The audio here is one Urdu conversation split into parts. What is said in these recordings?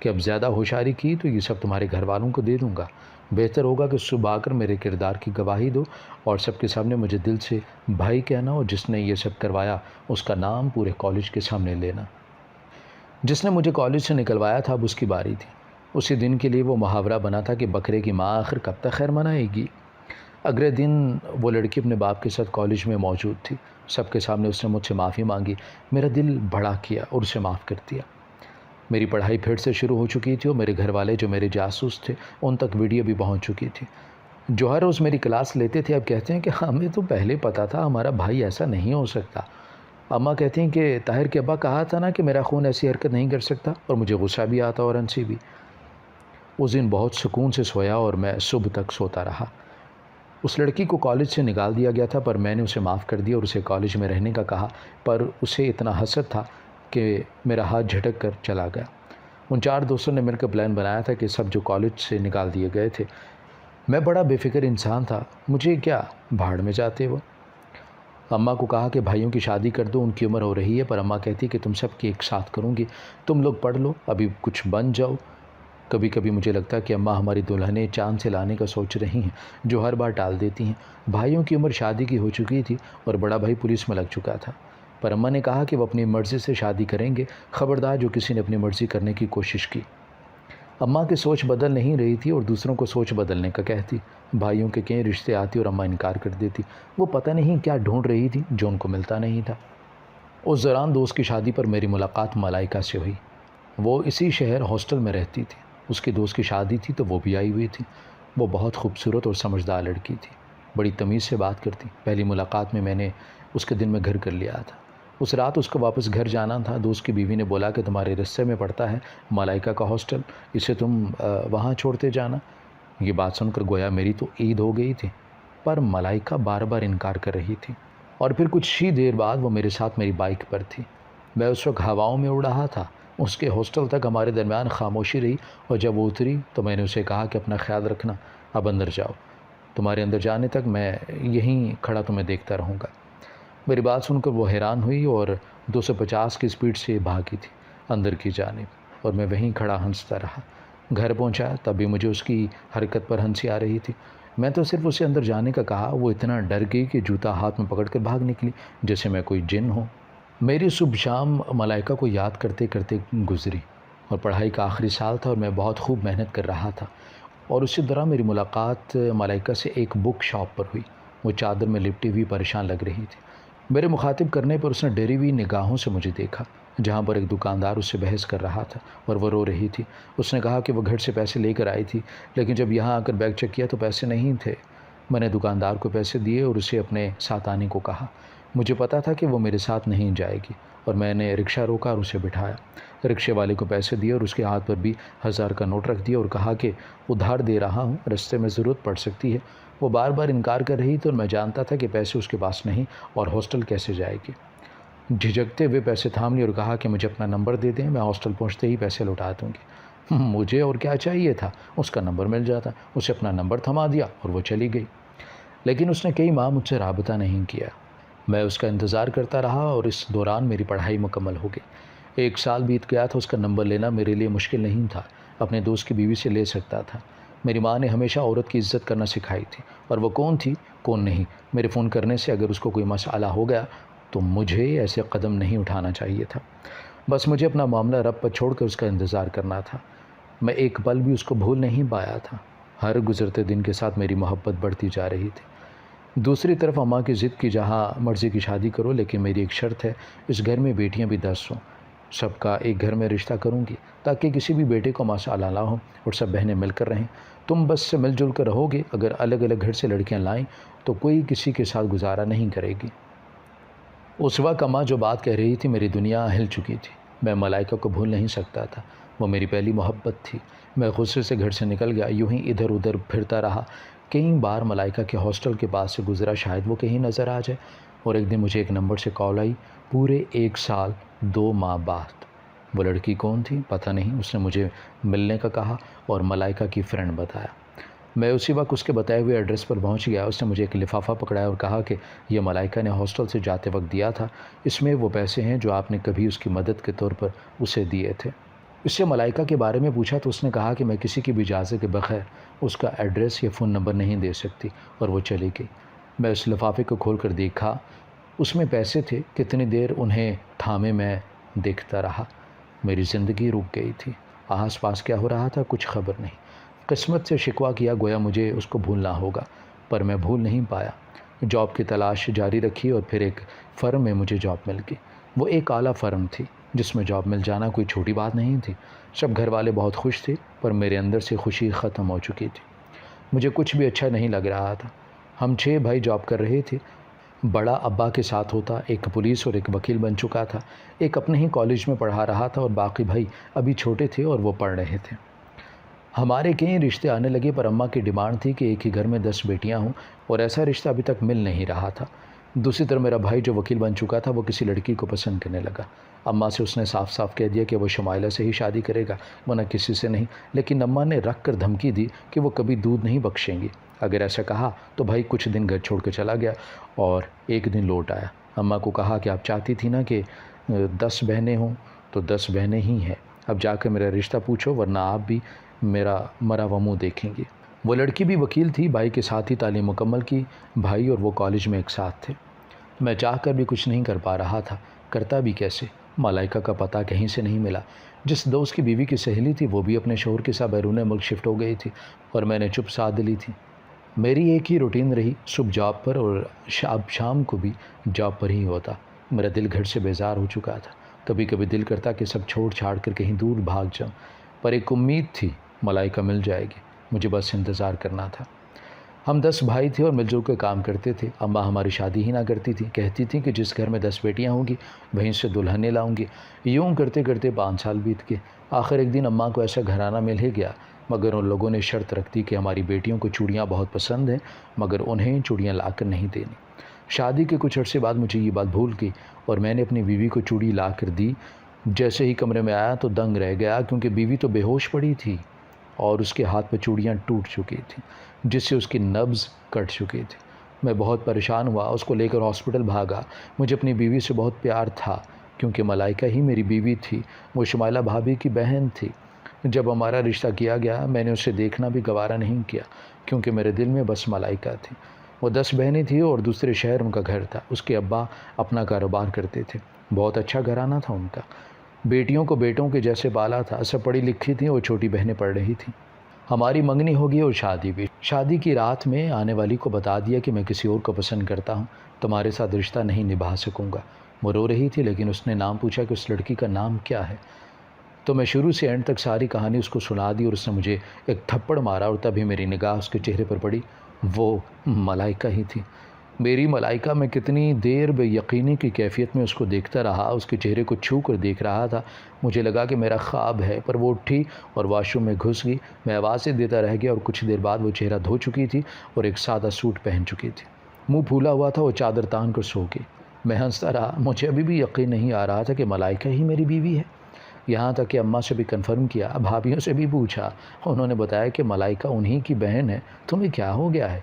کہ اب زیادہ ہوشیاری کی تو یہ سب تمہارے گھر والوں کو دے دوں گا، بہتر ہوگا کہ صبح آ کر میرے کردار کی گواہی دو اور سب کے سامنے مجھے دل سے بھائی کہنا، اور جس نے یہ سب کروایا اس کا نام پورے کالج کے سامنے لینا۔ جس نے مجھے کالج سے نکلوایا تھا اب اس کی باری تھی۔ اسی دن کے لیے وہ محاورہ بنا تھا کہ بکرے کی ماں آخر کب تک خیر منائے گی۔ اگلے دن وہ لڑکی اپنے باپ کے ساتھ کالج میں موجود تھی۔ سب کے سامنے اس نے مجھ سے معافی مانگی۔ میرا دل بڑا کیا اور اسے معاف کر دیا۔ میری پڑھائی پھر سے شروع ہو چکی تھی اور میرے گھر والے جو میرے جاسوس تھے ان تک ویڈیو بھی پہنچ چکی تھی۔ جو ہر روز میری کلاس لیتے تھے اب کہتے ہیں کہ ہمیں تو پہلے پتہ تھا ہمارا بھائی ایسا نہیں ہو سکتا۔ اماں کہتی ہیں کہ طاہر کے ابا کہا تھا نا کہ میرا خون ایسی حرکت نہیں کر سکتا، اور مجھے غصہ بھی آتا اور ہنسی بھی۔ اس دن بہت سکون سے سویا اور میں صبح تک سوتا رہا۔ اس لڑکی کو کالج سے نکال دیا گیا تھا پر میں نے اسے معاف کر دیا اور اسے کالج میں رہنے کا کہا، پر اسے اتنا حسد تھا کہ میرا ہاتھ جھٹک کر چلا گیا۔ ان 4 دوستوں نے مل کر پلان بنایا تھا کہ سب جو کالج سے نکال دیے گئے تھے، میں بڑا بے فکر انسان تھا، مجھے کیا بھاڑ میں جاتے وہ۔ اماں کو کہا کہ بھائیوں کی شادی کر دو، ان کی عمر ہو رہی ہے، پر اماں کہتی کہ تم سب کی ایک ساتھ کروں گی، تم لوگ پڑھ لو، ابھی کچھ بن جاؤ۔ کبھی کبھی مجھے لگتا ہے کہ اماں ہماری دلہنیں چاند سے لانے کا سوچ رہی ہیں، جو ہر بار ٹال دیتی ہیں۔ بھائیوں کی عمر شادی کی ہو چکی تھی اور بڑا بھائی پولیس میں لگ چکا تھا، پر اماں نے کہا کہ وہ اپنی مرضی سے شادی کریں گے، خبردار جو کسی نے اپنی مرضی کرنے کی کوشش کی۔ اماں کی سوچ بدل نہیں رہی تھی اور دوسروں کو سوچ بدلنے کا کہتی۔ بھائیوں کے کئی رشتے آتی اور اماں انکار کر دیتی۔ وہ پتہ نہیں کیا ڈھونڈ رہی تھی جو ان کو ملتا نہیں تھا۔ اس دوران دوست کی شادی پر میری ملاقات ملائکہ سے ہوئی۔ وہ اسی شہر ہاسٹل میں رہتی تھی۔ اس کی دوست کی شادی تھی تو وہ بھی آئی ہوئی تھی۔ وہ بہت خوبصورت اور سمجھدار لڑکی تھی، بڑی تمیز سے بات کرتی۔ پہلی ملاقات میں نے اس کے دن میں گھر کر لیا تھا۔ اس رات اس کو واپس گھر جانا تھا۔ دوست کی بیوی نے بولا کہ تمہارے رستے میں پڑتا ہے ملائکہ کا ہاسٹل، اسے تم وہاں چھوڑتے جانا۔ یہ بات سن کر گویا میری تو عید ہو گئی تھی، پر ملائکہ بار بار انکار کر رہی تھی۔ اور پھر کچھ ہی دیر بعد وہ میرے ساتھ میری بائک پر تھی۔ میں اس وقت ہواؤں میں اڑ رہا تھا۔ اس کے ہاسٹل تک ہمارے درمیان خاموشی رہی، اور جب وہ اتری تو میں نے اسے کہا کہ اپنا خیال رکھنا، اب اندر جاؤ، تمہارے اندر جانے تک میں یہیں کھڑا تمہیں دیکھتا رہوں گا۔ میری بات سن کر وہ حیران ہوئی اور 250 کی سپیڈ سے بھاگی تھی اندر کی جانب، اور میں وہیں کھڑا ہنستا رہا۔ گھر پہنچا تب بھی مجھے اس کی حرکت پر ہنسی آ رہی تھی۔ میں تو صرف اسے اندر جانے کا کہا، وہ اتنا ڈر گئی کہ جوتا ہاتھ میں پکڑ کر بھاگ نکلی جیسے میں کوئی جن ہوں۔ میری صبح شام ملائکہ کو یاد کرتے کرتے گزری، اور پڑھائی کا آخری سال تھا اور میں بہت خوب محنت کر رہا تھا۔ اور اسی دوران میری ملاقات ملائکہ سے ایک بک شاپ پر ہوئی۔ وہ چادر میں لپٹی ہوئی پریشان لگ رہی تھی۔ میرے مخاطب کرنے پر اس نے ڈری ہوئی نگاہوں سے مجھے دیکھا، جہاں پر ایک دکاندار اس سے بحث کر رہا تھا اور وہ رو رہی تھی۔ اس نے کہا کہ وہ گھر سے پیسے لے کر آئی تھی، لیکن جب یہاں آ کر بیگ چیک کیا تو پیسے نہیں تھے۔ میں نے دکاندار کو پیسے دیے اور اسے اپنے ساتھ آنے کو کہا۔ مجھے پتا تھا کہ وہ میرے ساتھ نہیں جائے گی، اور میں نے رکشہ روکا اور اسے بٹھایا۔ رکشے والے کو پیسے دیے اور اس کے ہاتھ پر بھی 1000 کا نوٹ رکھ دیا اور کہا کہ ادھار دے رہا ہوں، رستے میں ضرورت پڑ سکتی ہے۔ وہ بار بار انکار کر رہی تھی اور میں جانتا تھا کہ پیسے اس کے پاس نہیں اور ہاسٹل کیسے جائے گی۔ جھجکتے ہوئے پیسے تھام لیے اور کہا کہ مجھے اپنا نمبر دے دیں، میں ہاسٹل پہنچتے ہی پیسے لوٹا دوں گی۔ مجھے اور کیا چاہیے تھا، اس کا نمبر مل جاتا۔ اسے اپنا نمبر تھما دیا اور وہ چلی گئی، لیکن اس نے کئی ماہ مجھ سے رابطہ نہیں کیا۔ میں اس کا انتظار کرتا رہا اور اس دوران میری پڑھائی مکمل ہو گئی۔ 1 سال بیت گیا تھا۔ اس کا نمبر لینا میرے لیے مشکل نہیں تھا، اپنے دوست کی بیوی سے لے سکتا تھا۔ میری ماں نے ہمیشہ عورت کی عزت کرنا سکھائی تھی، اور وہ کون تھی کون نہیں، میرے فون کرنے سے اگر اس کو کوئی مسئلہ ہو گیا تو مجھے ایسے قدم نہیں اٹھانا چاہیے تھا۔ بس مجھے اپنا معاملہ رب پر چھوڑ کر اس کا انتظار کرنا تھا۔ میں ایک پل بھی اس کو بھول نہیں پایا تھا۔ ہر گزرتے دن کے ساتھ میری محبت بڑھتی جا رہی تھی۔ دوسری طرف اماں کی ضد کی، جہاں مرضی کی شادی کرو، لیکن میری ایک شرط ہے، اس گھر میں بیٹیاں بھی 10 ہوں۔ سب کا ایک گھر میں رشتہ کروں گی تاکہ کسی بھی بیٹے کو مسئلہ نہ ہو اور سب بہنیں مل کر رہیں۔ تم بس سے مل جل کر رہو گے، اگر الگ الگ گھر سے لڑکیاں لائیں تو کوئی کسی کے ساتھ گزارا نہیں کرے گی۔ اس وقت اماں جو بات کہہ رہی تھی میری دنیا ہل چکی تھی۔ میں ملائکہ کو بھول نہیں سکتا تھا، وہ میری پہلی محبت تھی۔ میں غصے سے گھر سے نکل گیا، یوں ہی ادھر ادھر پھرتا رہا۔ کئی بار ملائکہ کے ہاسٹل کے پاس سے گزرا، شاید وہ کہیں نظر آ جائے، اور ایک دن مجھے ایک نمبر سے کال آئی، پورے 1 سال 2 ماہ بعد۔ وہ لڑکی کون تھی پتہ نہیں، اس نے مجھے ملنے کا کہا اور ملائکہ کی فرینڈ بتایا۔ میں اسی وقت اس کے بتائے ہوئے ایڈریس پر پہنچ گیا۔ اس نے مجھے ایک لفافہ پکڑایا اور کہا کہ یہ ملائکہ نے ہاسٹل سے جاتے وقت دیا تھا، اس میں وہ پیسے ہیں جو آپ نے کبھی اس کی مدد کے طور پر اسے دیے تھے۔ اس سے ملائکہ کے بارے میں پوچھا تو اس نے کہا کہ میں کسی کی بھی اجازت کے بغیر اس کا ایڈریس یا فون نمبر نہیں دے سکتی، اور وہ چلی گئی۔ میں اس لفافے کو کھول کر دیکھا، اس میں پیسے تھے۔ کتنی دیر انہیں تھامے میں دیکھتا رہا، میری زندگی رک گئی تھی۔ آس پاس کیا ہو رہا تھا کچھ خبر نہیں۔ قسمت سے شکوہ کیا گویا مجھے اس کو بھولنا ہوگا، پر میں بھول نہیں پایا۔ جاب کی تلاش جاری رکھی اور پھر ایک فرم میں مجھے جاب مل گئی۔ وہ ایک اعلیٰ فرم تھی جس میں جاب مل جانا کوئی چھوٹی بات نہیں تھی۔ سب گھر والے بہت خوش تھے، پر میرے اندر سے خوشی ختم ہو چکی تھی۔ مجھے کچھ بھی اچھا نہیں لگ رہا تھا۔ ہم 6 بھائی جاب کر رہے تھے۔ بڑا ابا کے ساتھ ہوتا، ایک پولیس اور ایک وکیل بن چکا تھا، ایک اپنے ہی کالج میں پڑھا رہا تھا، اور باقی بھائی ابھی چھوٹے تھے اور وہ پڑھ رہے تھے۔ ہمارے کئی رشتے آنے لگے، پر اماں کی ڈیمانڈ تھی کہ ایک ہی گھر میں 10 بیٹیاں ہوں، اور ایسا رشتہ ابھی تک مل نہیں رہا تھا۔ دوسری طرف میرا بھائی جو وکیل بن چکا تھا وہ کسی لڑکی کو پسند کرنے لگا۔ اماں سے اس نے صاف صاف کہہ دیا کہ وہ شمائلہ سے ہی شادی کرے گا، ورنہ کسی سے نہیں، لیکن اماں نے رکھ کر دھمکی دی کہ وہ کبھی دودھ نہیں بخشیں گی۔ اگر ایسا کہا تو بھائی کچھ دن گھر چھوڑ کے چلا گیا اور ایک دن لوٹ آیا۔ اماں کو کہا کہ آپ چاہتی تھی نا کہ 10 بہنیں ہوں، تو 10 بہنیں ہی ہیں، اب جا کر میرا رشتہ پوچھو ورنہ آپ بھی میرا مرا ہوا منہ دیکھیں گے۔ وہ لڑکی بھی وکیل تھی، بھائی کے ساتھ ہی تعلیم مکمل کی، بھائی اور وہ کالج میں ایک ساتھ تھے۔ میں چاہ کر بھی کچھ نہیں کر پا رہا تھا، کرتا بھی کیسے؟ ملائکہ کا پتہ کہیں سے نہیں ملا۔ جس دوست کی بیوی کی سہیلی تھی وہ بھی اپنے شوہر کے ساتھ بیرون ملک شفٹ ہو گئی تھی، اور میں نے چپ سادھ لی تھی۔ میری ایک ہی روٹین رہی، صبح جاب پر اور اب شام کو بھی جاب پر ہی ہوتا۔ میرا دل گھر سے بیزار ہو چکا تھا۔ کبھی کبھی دل کرتا کہ سب چھوڑ چھاڑ کر کہیں دور بھاگ جاؤں، پر ایک امید تھی، ملائکہ مل جائے گی، مجھے بس انتظار کرنا تھا۔ ہم 10 بھائی تھے اور مل جل کے کام کرتے تھے۔ اماں ہماری شادی ہی نہ کرتی تھی، کہتی تھی کہ جس گھر میں 10 بیٹیاں ہوں گی وہیں سے دلہنیں لاؤں گی۔ یوں کرتے کرتے 5 سال بیت گئے۔ آخر ایک دن اماں کو ایسا گھرانہ مل ہی گیا، مگر ان لوگوں نے شرط رکھ دی کہ ہماری بیٹیوں کو چوڑیاں بہت پسند ہیں، مگر انہیں چوڑیاں لا کر نہیں دینی۔ شادی کے کچھ عرصے بعد مجھے یہ بات بھول گئی اور میں نے اپنی بیوی کو چوڑی لا کر دی۔ جیسے ہی کمرے میں آیا تو دنگ رہ گیا، کیونکہ بیوی تو بے ہوش پڑی تھی اور اس کے ہاتھ پہ چوڑیاں ٹوٹ چکی تھیں، جس سے اس کی نبض کٹ چکی تھی۔ میں بہت پریشان ہوا، اس کو لے کر ہاسپٹل بھاگا۔ مجھے اپنی بیوی سے بہت پیار تھا، کیونکہ ملائکہ ہی میری بیوی تھی، وہ شمائلہ بھابھی کی بہن تھی۔ جب ہمارا رشتہ کیا گیا میں نے اسے دیکھنا بھی گوارا نہیں کیا، کیونکہ میرے دل میں بس ملائکہ تھی۔ وہ 10 بہنیں تھیں اور دوسرے شہر ان کا گھر تھا۔ اس کے ابا اپنا کاروبار کرتے تھے، بہت اچھا گھرانہ تھا ان کا۔ بیٹیوں کو بیٹوں کے جیسے پالا تھا، سب پڑھی لکھی تھیں اور چھوٹی بہنیں پڑھ رہی تھیں۔ ہماری منگنی ہوگی اور شادی بھی۔ شادی کی رات میں آنے والی کو بتا دیا کہ میں کسی اور کو پسند کرتا ہوں، تمہارے ساتھ رشتہ نہیں نبھا سکوں گا۔ وہ رو رہی تھی، لیکن اس نے نام پوچھا کہ اس لڑکی کا نام کیا ہے، تو میں شروع سے اینڈ تک ساری کہانی اس کو سنا دی اور اس نے مجھے ایک تھپڑ مارا، اور تبھی میری نگاہ اس کے چہرے پر پڑی۔ وہ ملائکہ ہی تھی، میری ملائکہ۔ میں کتنی دیر بے یقینی کی کیفیت میں اس کو دیکھتا رہا، اس کے چہرے کو چھو کر دیکھ رہا تھا۔ مجھے لگا کہ میرا خواب ہے، پر وہ اٹھی اور واش روم میں گھس گئی۔ میں آوازیں دیتا رہ گیا اور کچھ دیر بعد وہ چہرہ دھو چکی تھی اور ایک سادہ سوٹ پہن چکی تھی، منہ پھولا ہوا تھا اور چادر تان کر سو گئی۔ میں ہنستا رہا، مجھے ابھی بھی یقین نہیں آ رہا تھا کہ ملائکہ ہی میری بیوی ہے۔ یہاں تک کہ اماں سے بھی کنفرم کیا، بھابھیوں سے بھی پوچھا، انہوں نے بتایا کہ ملائکہ انہی کی بہن ہے۔ تمہیں کیا ہو گیا ہے؟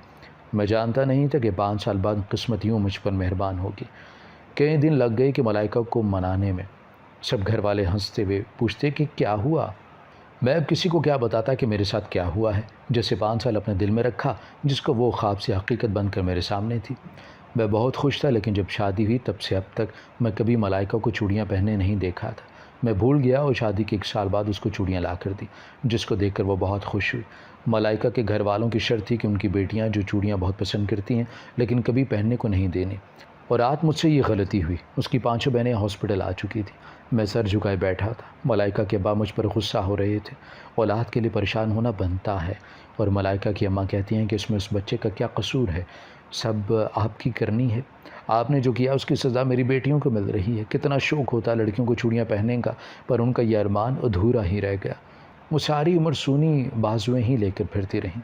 میں جانتا نہیں تھا کہ 5 سال بعد قسمت یوں مجھ پر مہربان ہوگی۔ کئی دن لگ گئے کہ ملائکہ کو منانے میں۔ سب گھر والے ہنستے ہوئے پوچھتے کہ کیا ہوا؟ میں اب کسی کو کیا بتاتا کہ میرے ساتھ کیا ہوا ہے، جیسے 5 سال اپنے دل میں رکھا، جس کو وہ خواب سے حقیقت بن کر میرے سامنے تھی۔ میں بہت خوش تھا، لیکن جب شادی ہوئی تب سے اب تک میں کبھی ملائکہ کو چوڑیاں پہنے نہیں دیکھا تھا۔ میں بھول گیا اور شادی کے 1 سال بعد اس کو چوڑیاں لا کر دی، جس کو دیکھ کر وہ بہت خوش ہوئی۔ ملائکہ کے گھر والوں کی شرط تھی کہ ان کی بیٹیاں جو چوڑیاں بہت پسند کرتی ہیں لیکن کبھی پہننے کو نہیں دینی، اور رات مجھ سے یہ غلطی ہوئی۔ اس کی 5 بہنیں ہاسپٹل آ چکی تھیں۔ میں سر جھکائے بیٹھا تھا۔ ملائکہ کے ابا مجھ پر غصہ ہو رہے تھے۔ اولاد کے لیے پریشان ہونا بنتا ہے، اور ملائکہ کی اماں کہتی ہیں کہ اس میں اس بچے کا کیا قصور ہے، سب آپ کی کرنی ہے، آپ نے جو کیا اس کی سزا میری بیٹیوں کو مل رہی ہے۔ کتنا شوق ہوتا ہے لڑکیوں کو چوڑیاں پہننے کا، پر ان کا یہ ارمان ادھورا ہی رہ گیا۔ وہ ساری عمر سونی بازویں ہی لے کر پھرتی رہیں۔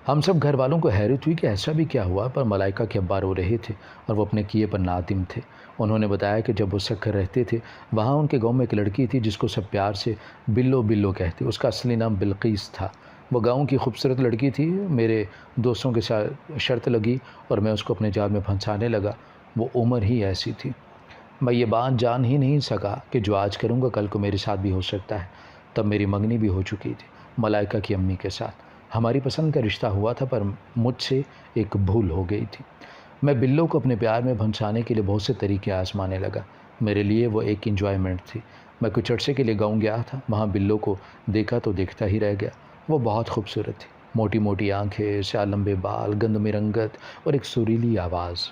ہم سب گھر والوں کو حیرت ہوئی کہ ایسا بھی کیا ہوا، پر ملائکہ کے ابا رو رہے تھے اور وہ اپنے کیے پر نادم تھے۔ انہوں نے بتایا کہ جب وہ سکھر رہتے تھے وہاں ان کے گاؤں میں ایک لڑکی تھی جس کو سب پیار سے بلو بلو کہتے، اس کا اصلی نام بلقیس تھا۔ وہ گاؤں کی خوبصورت لڑکی تھی۔ میرے دوستوں کے ساتھ شرط لگی اور میں اس کو اپنے جال میں پھنسانے لگا، وہ عمر ہی ایسی تھی۔ میں یہ بات جان ہی نہیں سکا کہ جو آج کروں گا کل کو میرے ساتھ بھی ہو سکتا ہے۔ تب میری منگنی بھی ہو چکی تھی ملائکہ کی امی کے ساتھ۔ ہماری پسند کا رشتہ ہوا تھا، پر مجھ سے ایک بھول ہو گئی تھی۔ میں بلو کو اپنے پیار میں پھنسانے کے لیے بہت سے طریقے آزمانے لگا۔ میرے لیے وہ ایک انجوائمنٹ تھی۔ میں کچھ عرصے کے لیے گاؤں گیا تھا، وہاں بلو کو دیکھا تو دیکھتا ہی رہ گیا۔ وہ بہت خوبصورت تھی، موٹی موٹی آنکھیں، سیاہ لمبے بال، گندمی رنگت اور ایک سریلی آواز۔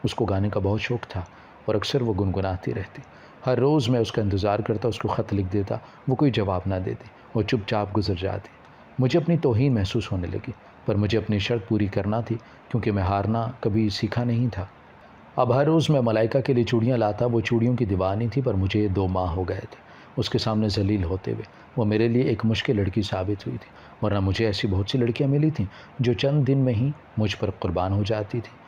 اس کو گانے کا بہت شوق تھا اور اکثر وہ گنگناتی رہتی۔ ہر روز میں اس کا انتظار کرتا، اس کو خط لکھ دیتا، وہ کوئی جواب نہ دیتی، وہ چپ چاپ گزر جاتی۔ مجھے اپنی توہین محسوس ہونے لگی، پر مجھے اپنی شرط پوری کرنا تھی کیونکہ میں ہارنا کبھی سیکھا نہیں تھا۔ اب ہر روز میں ملائکہ کے لیے چوڑیاں لاتا، وہ چوڑیوں کی دیوانی تھی، پر مجھے 2 ماہ ہو گئے تھے اس کے سامنے ذلیل ہوتے ہوئے۔ وہ میرے لیے ایک مشکل لڑکی ثابت ہوئی تھی، ورنہ مجھے ایسی بہت سی لڑکیاں ملی تھیں جو چند دن میں ہی مجھ پر قربان ہو جاتی تھی۔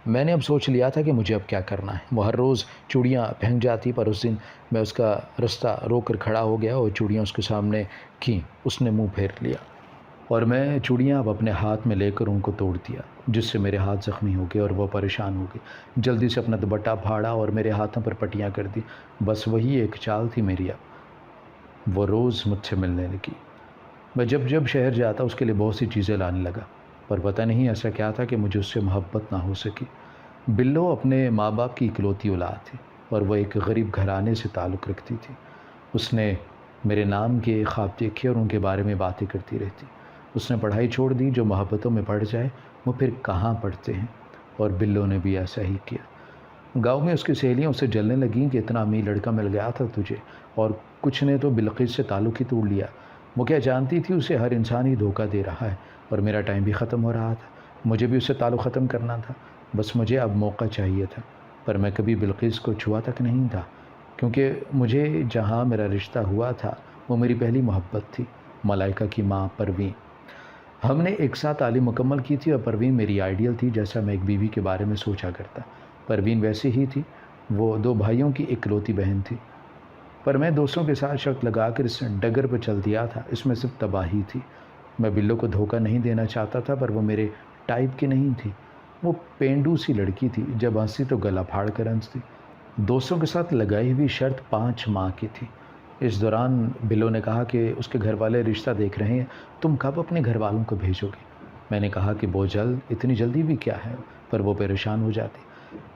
میں نے اب سوچ لیا تھا کہ مجھے اب کیا کرنا ہے۔ وہ ہر روز چوڑیاں پھینک جاتی، پر اس دن میں اس کا رستہ روک کر کھڑا ہو گیا اور چوڑیاں اس کے سامنے کیں۔ اس نے منہ پھیر لیا اور میں چوڑیاں اب اپنے ہاتھ میں لے کر ان کو توڑ دیا، جس سے میرے ہاتھ زخمی ہو گئے اور وہ پریشان ہو گئی۔ جلدی سے اپنا دوپٹہ پھاڑا اور میرے ہاتھوں پر پٹیاں کر دی۔ بس وہی ایک چال تھی میری اب۔ وہ روز مجھ سے ملنے لگی۔ میں جب شہر جاتا اس کے لیے بہت سی چیزیں لانے لگا، پر پتہ نہیں ایسا کیا تھا کہ مجھے اس سے محبت نہ ہو سکی۔ بلو اپنے ماں باپ کی اکلوتی اولاد تھی اور وہ ایک غریب گھرانے سے تعلق رکھتی تھی۔ اس نے میرے نام کے خواب دیکھے اور ان کے بارے میں باتیں کرتی رہتی۔ اس نے پڑھائی چھوڑ دی، جو محبتوں میں پڑ جائے وہ پھر کہاں پڑھتے ہیں، اور بلو نے بھی ایسا ہی کیا۔ گاؤں میں اس کی سہیلیاں اسے جلنے لگیں کہ اتنا امیر لڑکا مل گیا تھا تجھے، اور کچھ نے تو بلقیس سے تعلق ہی توڑ لیا۔ وہ کیا جانتی تھی اسے ہر انسان ہی دھوکہ دے رہا ہے، اور میرا ٹائم بھی ختم ہو رہا تھا۔ مجھے بھی اس سے تعلق ختم کرنا تھا، بس مجھے اب موقع چاہیے تھا۔ پر میں کبھی بلقیس کو چھوا تک نہیں تھا، کیونکہ مجھے جہاں میرا رشتہ ہوا تھا وہ میری پہلی محبت تھی، ملائکہ کی ماں پروین۔ ہم نے ایک ساتھ تعلیم مکمل کی تھی اور پروین میری آئیڈیل تھی، جیسا میں ایک بیوی کے بارے میں سوچا کرتا۔ پروین ویسی ہی تھی، وہ 2 بھائیوں کی اکلوتی بہن تھی، پر میں دوستوں کے ساتھ شرط لگا کر اس ڈگر پر چل دیا تھا۔ اس میں صرف تباہی تھی۔ میں بلو کو دھوکہ نہیں دینا چاہتا تھا، پر وہ میرے ٹائپ کی نہیں تھی۔ وہ پینڈو سی لڑکی تھی، جب ہنسی تو گلا پھاڑ کر ہنستی۔ دوستوں کے ساتھ لگائی ہوئی شرط 5 ماہ کی تھی۔ اس دوران بلو نے کہا کہ اس کے گھر والے رشتہ دیکھ رہے ہیں، تم کب اپنے گھر والوں کو بھیجو گے؟ میں نے کہا کہ بہت جلد، اتنی جلدی بھی کیا ہے، پر وہ پریشان ہو جاتی۔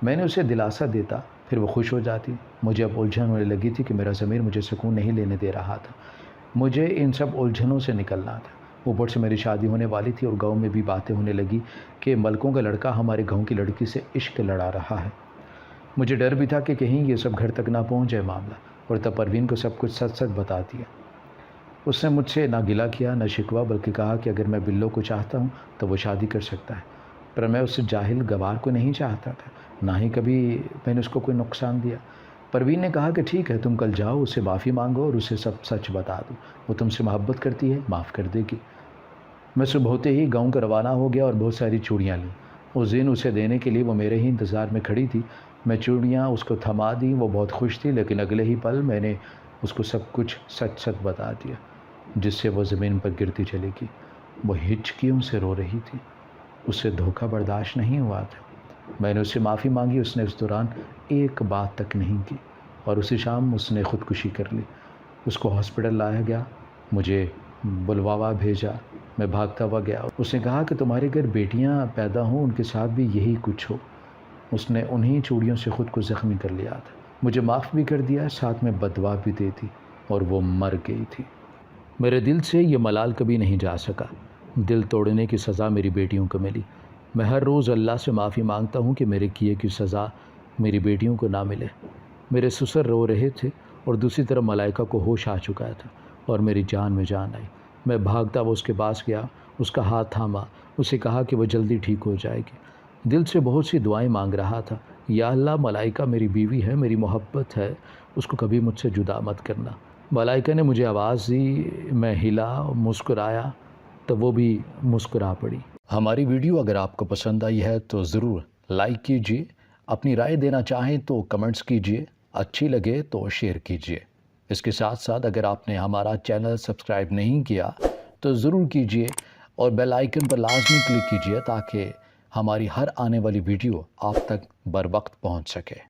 میں نے اسے دلاسا دیتا، پھر وہ خوش ہو جاتی۔ مجھے اب الجھن ہونے لگی تھی کہ میرا ضمیر مجھے سکون نہیں لینے دے رہا تھا۔ مجھے ان سب الجھنوں سے نکلنا تھا۔ اوپر سے میری شادی ہونے والی تھی اور گاؤں میں بھی باتیں ہونے لگی کہ ملکوں کا لڑکا ہمارے گاؤں کی لڑکی سے عشق لڑا رہا ہے۔ مجھے ڈر بھی تھا کہ کہیں یہ سب گھر تک نہ پہنچ جائے معاملہ، اور تب پروین کو سب کچھ سچ سچ بتا دیا۔ اس نے مجھ سے نہ گلہ کیا نہ شکوہ، بلکہ کہا کہ اگر میں بلو کو چاہتا ہوں تو وہ شادی کر سکتا ہے۔ پر میں اس جاہل گوار کو نہیں چاہتا تھا، نہ ہی کبھی میں نے اس کو کوئی نقصان دیا۔ پروین نے کہا کہ ٹھیک ہے، تم کل جاؤ، اسے معافی مانگو اور اسے سب سچ بتا دو، وہ تم سے محبت کرتی ہے، معاف کر دے گی۔ میں صبح ہوتے ہی گاؤں کا روانہ ہو گیا اور بہت ساری چوڑیاں لیں۔ اس دن اسے دینے کے لیے وہ میرے ہی انتظار میں کھڑی تھی۔ میں چوڑیاں اس کو تھما دیں، وہ بہت خوش تھی، لیکن اگلے ہی پل میں نے اس کو سب کچھ سچ سچ بتا دیا، جس سے وہ زمین پر گرتی چلی گئی۔ وہ ہچکیوں سے رو رہی تھی، اسے دھوکہ برداشت نہیں ہوا تھا۔ میں نے اس سے معافی مانگی، اس نے اس دوران ایک بات تک نہیں کی، اور اسی شام اس نے خودکشی کر لی۔ اس کو ہاسپٹل لایا گیا، مجھے بلواوا بھیجا، میں بھاگتا ہوا گیا۔ اس نے کہا کہ تمہارے گھر بیٹیاں پیدا ہوں، ان کے ساتھ بھی یہی کچھ ہو۔ اس نے انہی چوڑیوں سے خود کو زخمی کر لیا تھا۔ مجھے معاف بھی کر دیا، ساتھ میں بددعا بھی دی تھی، اور وہ مر گئی تھی۔ میرے دل سے یہ ملال کبھی نہیں جا سکا۔ دل توڑنے کی سزا میری بیٹیوں کو ملی۔ میں ہر روز اللہ سے معافی مانگتا ہوں کہ میرے کیے کی سزا میری بیٹیوں کو نہ ملے۔ میرے سسر رو رہے تھے اور دوسری طرف ملائکہ کو ہوش آ چکا تھا اور میری جان میں جان آئی۔ میں بھاگتا وہ اس کے پاس گیا، اس کا ہاتھ تھاما، اسے کہا کہ وہ جلدی ٹھیک ہو جائے گی۔ دل سے بہت سی دعائیں مانگ رہا تھا، یا اللہ، ملائکہ میری بیوی ہے، میری محبت ہے، اس کو کبھی مجھ سے جدا مت کرنا۔ ملائکہ نے مجھے آواز دی، میں ہلا، مسکرایا تو وہ بھی مسکرا پڑی۔ ہماری ویڈیو اگر آپ کو پسند آئی ہے تو ضرور لائک کیجیے، اپنی رائے دینا چاہیں تو کمنٹس کیجیے، اچھی لگے تو شیئر کیجیے۔ اس کے ساتھ ساتھ اگر آپ نے ہمارا چینل سبسکرائب نہیں کیا تو ضرور کیجیے، اور بیل آئیکن پر لازمی کلک کیجیے تاکہ ہماری ہر آنے والی ویڈیو آپ تک بر وقت پہنچ سکے۔